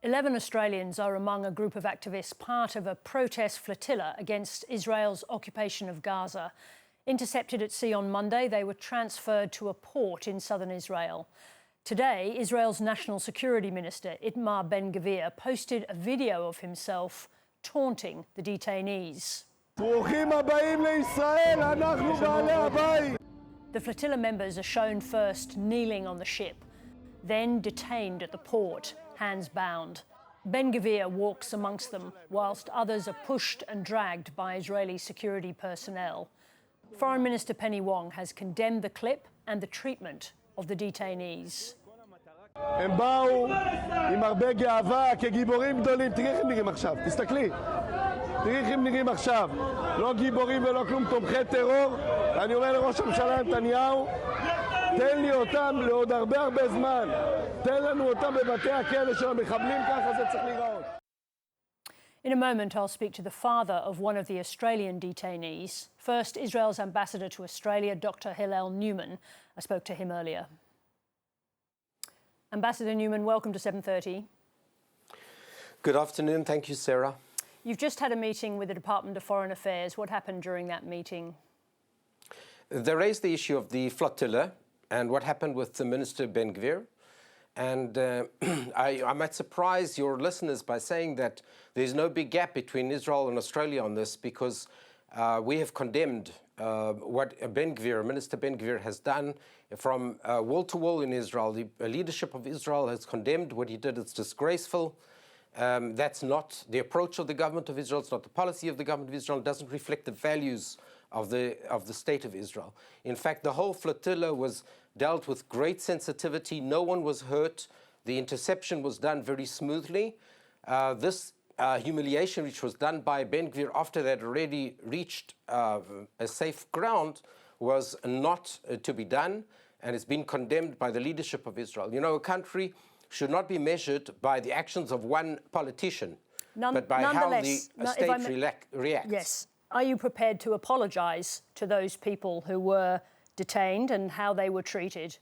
11 Australians are among a group of activists part of a protest flotilla against Israel's occupation of Gaza. Intercepted at sea on Monday, they were transferred to a port in southern Israel. Today, Israel's National Security Minister, Itamar Ben-Gvir, posted a video of himself taunting the detainees. The flotilla members are shown first kneeling on the ship, then detained at the port, hands bound. Ben-Gvir walks amongst them, whilst others are pushed and dragged by Israeli security personnel. Foreign Minister Penny Wong has condemned the clip and the treatment of the detainees. הם באו עם הרבה גאווה כגיבורים גדולים. תראי איך הם נראים עכשיו, תסתכלי. תראי איך הם נראים עכשיו. לא גיבורים ולא כלום, תומכי טרור. אני אומר לראש הממשלה נתניהו, תן לי אותם לעוד הרבה זמן. תן לנו אותם בבתי הכלא של המחבלים, ככה זה צריך להיראות. In a moment, I'll speak to the father of one of the Australian detainees. First, Israel's ambassador to Australia, Dr. Hillel Newman. I spoke to him earlier. Ambassador Newman, welcome to 7:30. Good afternoon. Thank you, Sarah. You've just had a meeting with the Department of Foreign Affairs. What happened during that meeting? They raised the issue of the flotilla and what happened with the Minister Ben-Gvir. And I might surprise your listeners by saying that there's no big gap between Israel and Australia on this, because we have condemned what Minister Ben-Gvir has done from wall to wall in Israel. The leadership of Israel has condemned what he did. It's disgraceful. That's not the approach of the government of Israel. It's not the policy of the government of Israel. It doesn't reflect the values of the state of Israel. In fact, the whole flotilla was dealt with great sensitivity. No one was hurt. The interception was done very smoothly. This humiliation, which was done by Ben-Gvir after they had already reached a safe ground, was not to be done, and it's been condemned by the leadership of Israel. You know, a country should not be measured by the actions of one politician, but by how the state reacts. Yes. Are you prepared to apologise to those people who were detained and how they were treated?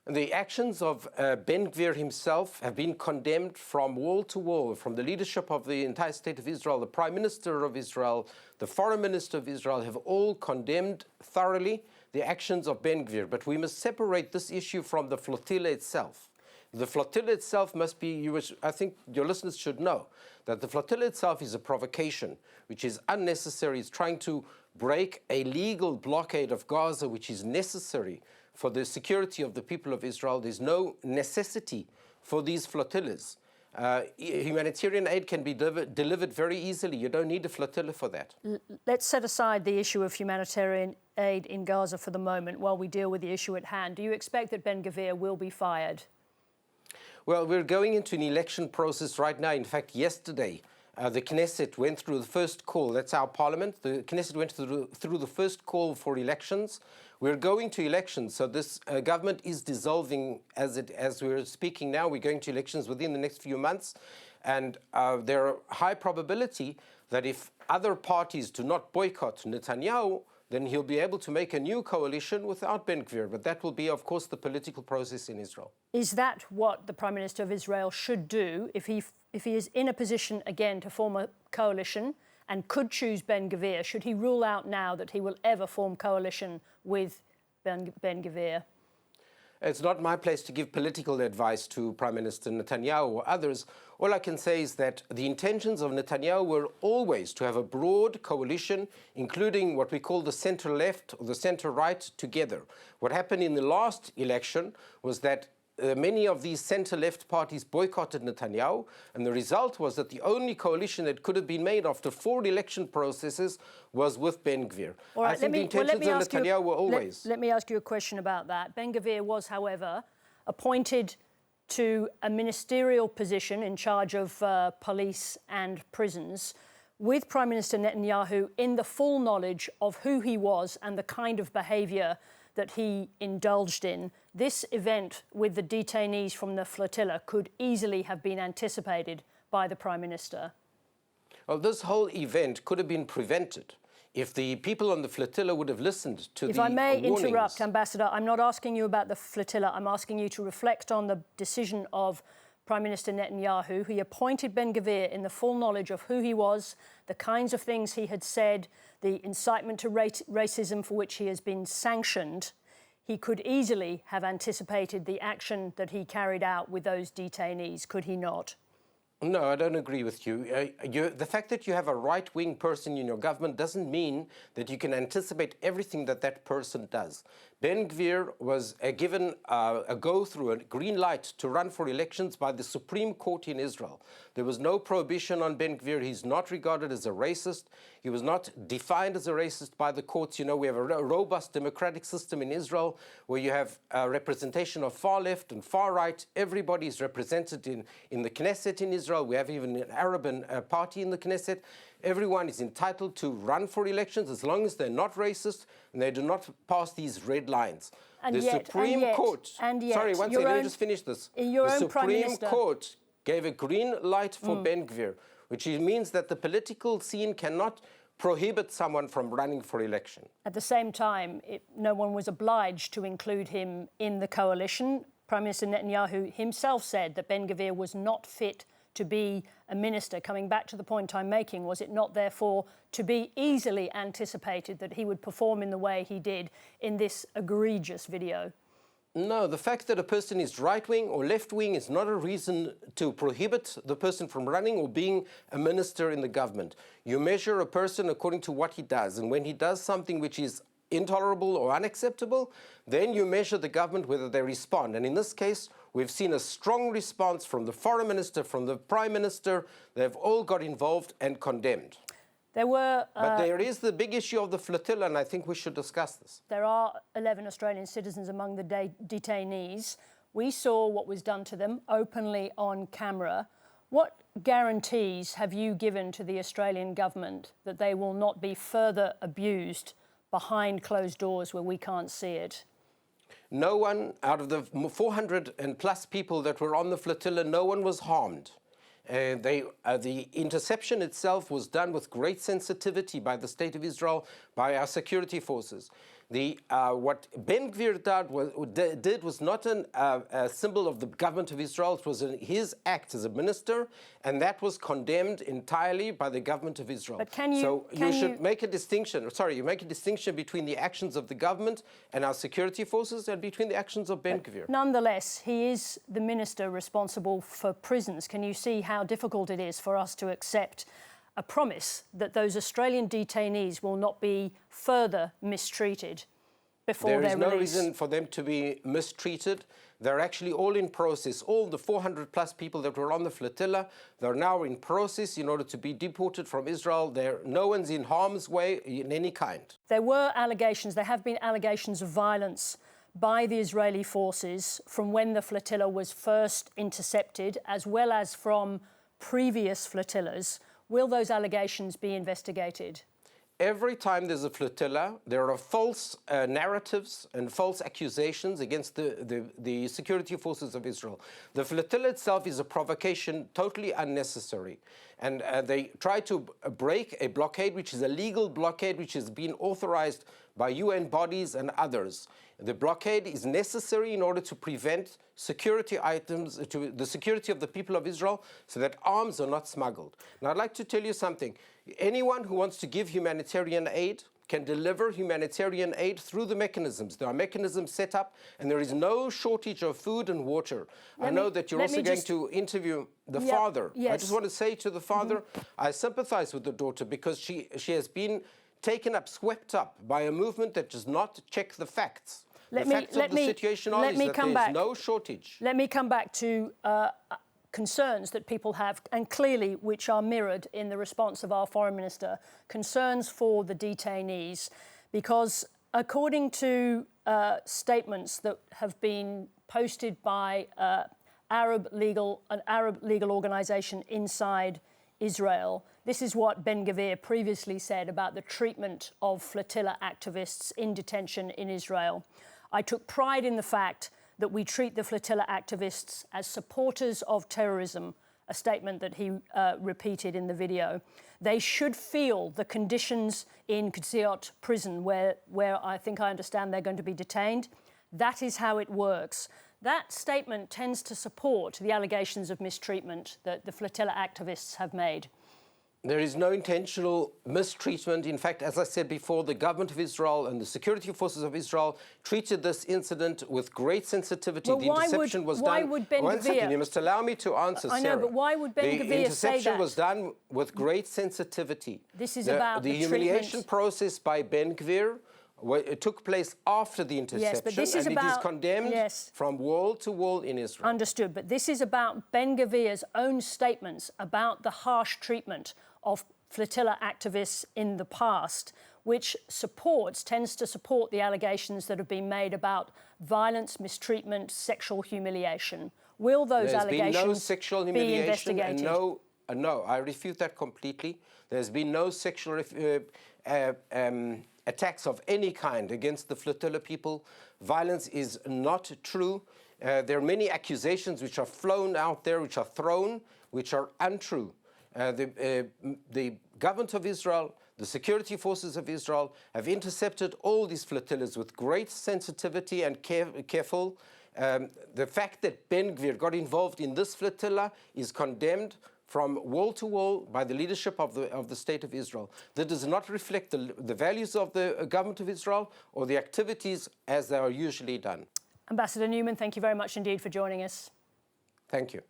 The actions of Ben-Gvir himself have been condemned from wall to wall, from the leadership of the entire state of Israel. The Prime Minister of Israel, the Foreign Minister of Israel have all condemned thoroughly the actions of Ben-Gvir. But we must separate this issue from the flotilla itself. The flotilla itself must be, I think your listeners should know, that the flotilla itself is a provocation, which is unnecessary. It's trying to break a legal blockade of Gaza, which is necessary for the security of the people of Israel. There's no necessity for these flotillas. Humanitarian aid can be delivered very easily. You don't need a flotilla for that. Let's set aside the issue of humanitarian aid in Gaza for the moment while we deal with the issue at hand. Do you expect that Ben-Gvir will be fired? Well, we're going into an election process right now. In fact, yesterday, the Knesset went through the first call. That's our parliament. The Knesset went through the first call for elections. We're going to elections, so this government is dissolving as we're speaking now. We're going to elections within the next few months, and there are high probability that if other parties do not boycott Netanyahu, then he'll be able to make a new coalition without Ben-Gvir. But that will be, of course, the political process in Israel. Is that what the Prime Minister of Israel should do if he is in a position again to form a coalition and could choose Ben-Gvir? Should he rule out now that he will ever form coalition with Ben-Gvir? It's not my place to give political advice to Prime Minister Netanyahu or others. All I can say is that the intentions of Netanyahu were always to have a broad coalition, including what we call the center-left or the center-right together. What happened in the last election was that many of these center-left parties boycotted Netanyahu, and the result was that the only coalition that could have been made after 4 election processes was with Ben-Gvir. Right, I think the intentions of Netanyahu were always... Let me ask you a question about that. Ben-Gvir was, however, appointed to a ministerial position in charge of police and prisons, with Prime Minister Netanyahu in the full knowledge of who he was and the kind of behaviour that he indulged in. This event with the detainees from the flotilla could easily have been anticipated by the Prime Minister. Well, this whole event could have been prevented if the people on the flotilla would have listened to the warnings. If I may interrupt, Ambassador, I'm not asking you about the flotilla. I'm asking you to reflect on the decision of Prime Minister Netanyahu. He appointed Ben-Gvir in the full knowledge of who he was, the kinds of things he had said, the incitement to racism for which he has been sanctioned. He could easily have anticipated the action that he carried out with those detainees, could he not? No, I don't agree with you. The fact that you have a right-wing person in your government doesn't mean that you can anticipate everything that that person does. Ben-Gvir was given a go-through, a green light to run for elections by the Supreme Court in Israel. There was no prohibition on Ben-Gvir. He's not regarded as a racist. He was not defined as a racist by the courts. You know, we have a robust democratic system in Israel where you have a representation of far left and far right. Everybody is represented in the Knesset in Israel. We have even an Arab party in the Knesset. Everyone is entitled to run for elections as long as they're not racist and they do not pass these red lines. And the yet, Supreme Court... Sorry, one second, let me just finish this. The Supreme Court gave a green light for Ben-Gvir, which means that the political scene cannot prohibit someone from running for election. At the same time, no one was obliged to include him in the coalition. Prime Minister Netanyahu himself said that Ben-Gvir was not fit to be a minister. Coming back to the point I'm making, was it not therefore to be easily anticipated that he would perform in the way he did in this egregious video? No, the fact that a person is right-wing or left-wing is not a reason to prohibit the person from running or being a minister in the government. You measure a person according to what he does, and when he does something which is intolerable or unacceptable, then you measure the government whether they respond. And in this case, we've seen a strong response from the foreign minister, from the prime minister. They've all got involved and condemned. But there is the big issue of the flotilla, and I think we should discuss this. There are 11 Australian citizens among the detainees. We saw what was done to them openly on camera. What guarantees have you given to the Australian government that they will not be further abused behind closed doors where we can't see it? No one, out of the 400 and plus people that were on the flotilla, no one was harmed. The interception itself was done with great sensitivity by the State of Israel, by our security forces. What Ben-Gvir did was not a symbol of the government of Israel. It was his act as a minister, and that was condemned entirely by the government of Israel. But you should make a distinction. Sorry, you make a distinction between the actions of the government and our security forces and between the actions of Ben-Gvir. Nonetheless, he is the minister responsible for prisons. Can you see how difficult it is for us to accept a promise that those Australian detainees will not be further mistreated before their release? There is no reason for them to be mistreated. They're actually all in process. All the 400 plus people that were on the flotilla, they're now in process in order to be deported from Israel. No one's in harm's way in any kind. There have been allegations of violence by the Israeli forces from when the flotilla was first intercepted, as well as from previous flotillas. Will those allegations be investigated? Every time there's a flotilla, there are false narratives and false accusations against the security forces of Israel. The flotilla itself is a provocation, totally unnecessary. And they try to break a blockade, which is a legal blockade, which has been authorized by UN bodies and others. The blockade is necessary in order to prevent security items, to the security of the people of Israel, so that arms are not smuggled. Now, I'd like to tell you something. Anyone who wants to give humanitarian aid can deliver humanitarian aid through the mechanisms. There are mechanisms set up, and there is no shortage of food and water. I know that you're also going to interview the father. Yes. I just want to say to the father, I sympathize with the daughter because she has been taken up, swept up by a movement that does not check the facts. The facts of the situation are that there's no shortage. Let me come back to concerns that people have, and clearly which are mirrored in the response of our Foreign Minister, concerns for the detainees, because according to statements that have been posted by an Arab legal organisation inside Israel, this is what Ben-Gvir previously said about the treatment of flotilla activists in detention in Israel. I took pride in the fact that we treat the flotilla activists as supporters of terrorism, a statement that he repeated in the video. They should feel the conditions in Kziot prison where I think I understand they're going to be detained. That is how it works. that statement tends to support the allegations of mistreatment that the Flotilla activists have made. There is no intentional mistreatment. In fact, as I said before, the government of Israel and the security forces of Israel treated this incident with great sensitivity. Well, the interception was done. Would Ben-Gvir, one second, you must allow me to answer, Sarah. I know, but why would Ben-Gvir say that? The interception was done with great sensitivity. This is about the humiliation process by Ben-Gvir. It took place after the interception, yes, but this is and about, it is condemned from wall to wall in Israel. Understood, but this is about Ben-Gvir's own statements about the harsh treatment of Flotilla activists in the past, which tends to support the allegations that have been made about violence, mistreatment, sexual humiliation. Will those allegations been no sexual humiliation be investigated? And no, I refute that completely. There's been no sexual attacks of any kind against the Flotilla people. Violence is not true. There are many accusations which are flown out there, which are thrown, which are untrue. The government of Israel, the security forces of Israel have intercepted all these flotillas with great sensitivity and careful. The fact that Ben-Gvir got involved in this flotilla is condemned from wall to wall by the leadership of the State of Israel. That does not reflect the values of the government of Israel or the activities as they are usually done. Ambassador Newman, thank you very much indeed for joining us. Thank you.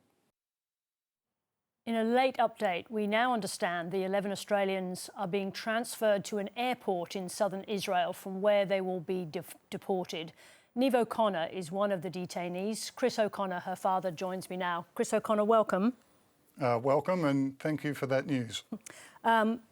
In a late update, we now understand the 11 Australians are being transferred to an airport in southern Israel from where they will be deported. Neve O'Connor is one of the detainees. Chris O'Connor, her father, joins me now. Chris O'Connor, welcome. Welcome, and thank you for that news.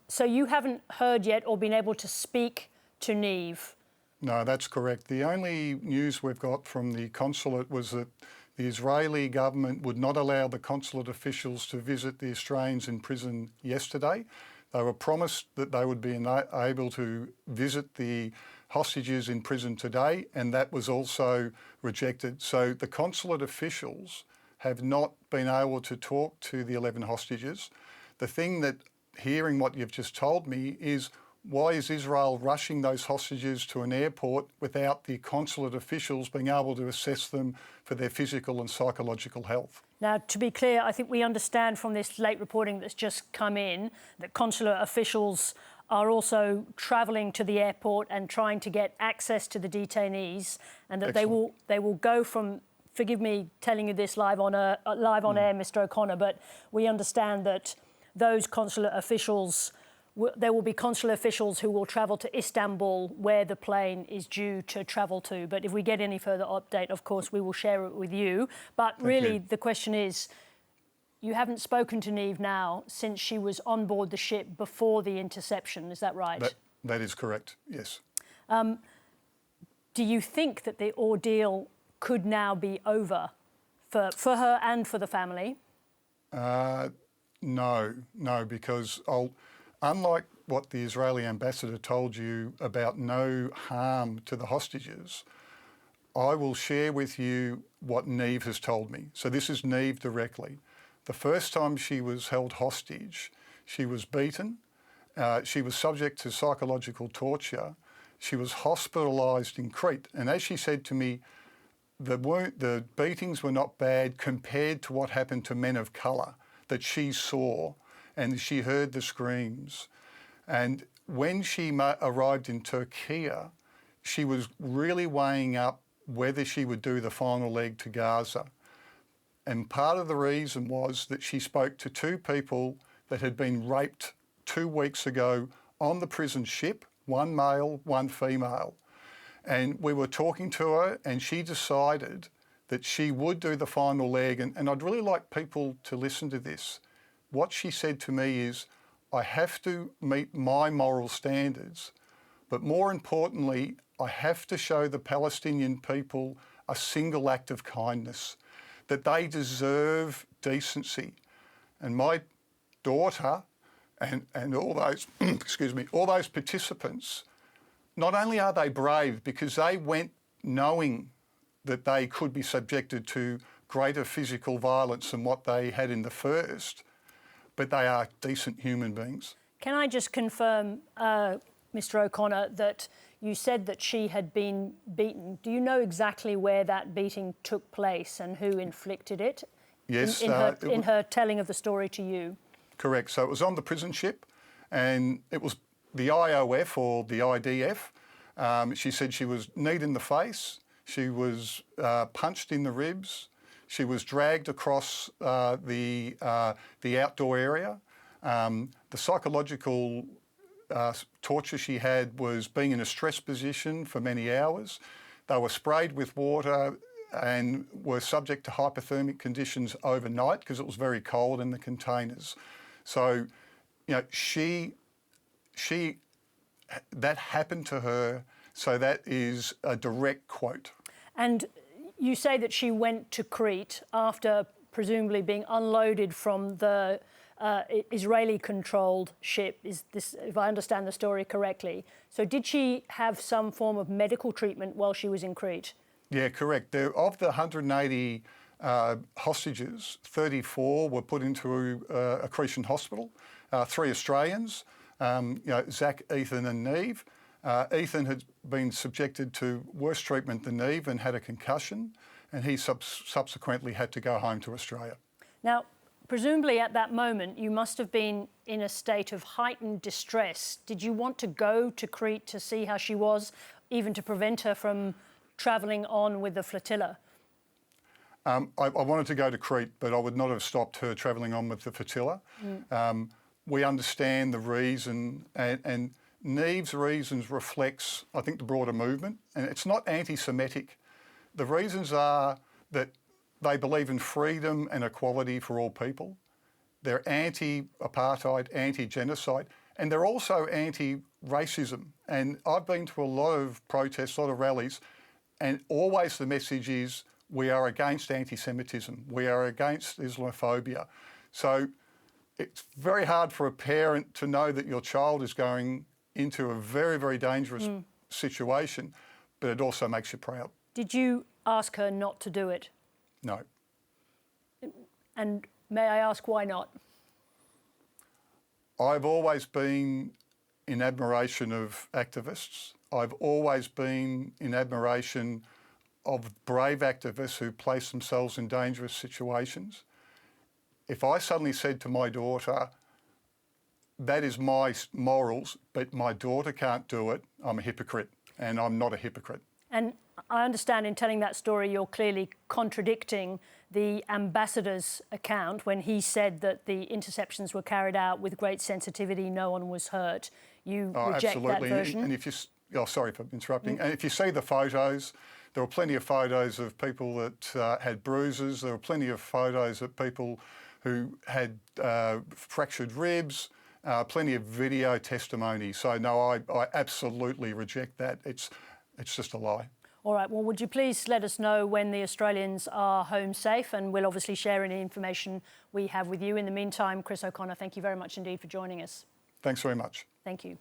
So you haven't heard yet or been able to speak to Neve? No, that's correct. The only news we've got from the consulate was that the Israeli government would not allow the consulate officials to visit the Australians in prison yesterday. They were promised that they would be able to visit the hostages in prison today, and that was also rejected. So the consulate officials have not been able to talk to the 11 hostages. The thing that, hearing what you've just told me, is why is Israel rushing those hostages to an airport without the consulate officials being able to assess them for their physical and psychological health? Now, to be clear, I think we understand from this late reporting that's just come in that consular officials are also travelling to the airport and trying to get access to the detainees, and that they will go from. Forgive me telling you this live on air, Mr. O'Connor, but we understand that those consular officials. There will be consular officials who will travel to Istanbul, where the plane is due to travel to. But if we get any further update, of course, we will share it with you. But really, the question is, you haven't spoken to Neve now since she was on board the ship before the interception. Is that right? That is correct, yes. Do you think that the ordeal could now be over for her and for the family? No, because unlike what the Israeli ambassador told you about no harm to the hostages, I will share with you what Neve has told me. So this is Neve directly. The first time she was held hostage, she was beaten, she was subject to psychological torture, she was hospitalised in Crete. And as she said to me, the beatings were not bad compared to what happened to men of colour that she saw, and she heard the screams. And when she arrived in Turkey, she was really weighing up whether she would do the final leg to Gaza. And part of the reason was that she spoke to two people that had been raped 2 weeks ago on the prison ship, one male, one female. And we were talking to her, and she decided that she would do the final leg. And I'd really like people to listen to this. What she said to me is, I have to meet my moral standards, but more importantly, I have to show the Palestinian people a single act of kindness, that they deserve decency. And my daughter and all those, all those participants, not only are they brave because they went knowing that they could be subjected to greater physical violence than what they had in the first, but they are decent human beings. Can I just confirm, Mr. O'Connor, that you said that she had been beaten. Do you know exactly where that beating took place and who inflicted it? Yes. In her telling of the story to you? Correct. So it was on the prison ship, and it was the IOF or the IDF. She said she was kneed in the face, she was punched in the ribs, she was dragged across the outdoor area. The psychological torture she had was being in a stress position for many hours. They were sprayed with water and were subject to hypothermic conditions overnight because it was very cold in the containers. So, you know, that happened to her, so that is a direct quote. And you say that she went to Crete after presumably being unloaded from the Israeli-controlled ship. Is this, if I understand the story correctly? So did she have some form of medical treatment while she was in Crete? Yeah, correct. Of the 180 hostages, 34 were put into a Cretan hospital. 3 Australians, Zach, Ethan and Neve. Ethan had been subjected to worse treatment than Neve and had a concussion, and he subsequently had to go home to Australia. Now, presumably at that moment, you must have been in a state of heightened distress. Did you want to go to Crete to see how she was, even to prevent her from travelling on with the flotilla? I wanted to go to Crete, but I would not have stopped her travelling on with the flotilla. We understand the reason, and Neve's reasons reflects, I think, the broader movement, and it's not anti-Semitic. The reasons are that they believe in freedom and equality for all people. They're anti-apartheid, anti-genocide, and they're also anti-racism. And I've been to a lot of protests, a lot of rallies, and always the message is we are against anti-Semitism, we are against Islamophobia. So it's very hard for a parent to know that your child is going into a very, very dangerous situation, but it also makes you proud. Did you ask her not to do it? No. And may I ask why not? I've always been in admiration of activists. I've always been in admiration of brave activists who place themselves in dangerous situations. If I suddenly said to my daughter, that is my morals, but my daughter can't do it, I'm a hypocrite, and I'm not a hypocrite. And I understand in telling that story, you're clearly contradicting the ambassador's account when he said that the interceptions were carried out with great sensitivity, no one was hurt. You reject absolutely. That version? And if you, sorry for interrupting. And if you see the photos, there were plenty of photos of people that had bruises. There were plenty of photos of people who had fractured ribs. Plenty of video testimony. So no, I absolutely reject that. It's just a lie. All right, well, would you please let us know when the Australians are home safe, and we'll obviously share any information we have with you. In the meantime, Chris O'Connor, thank you very much indeed for joining us. Thanks very much. Thank you.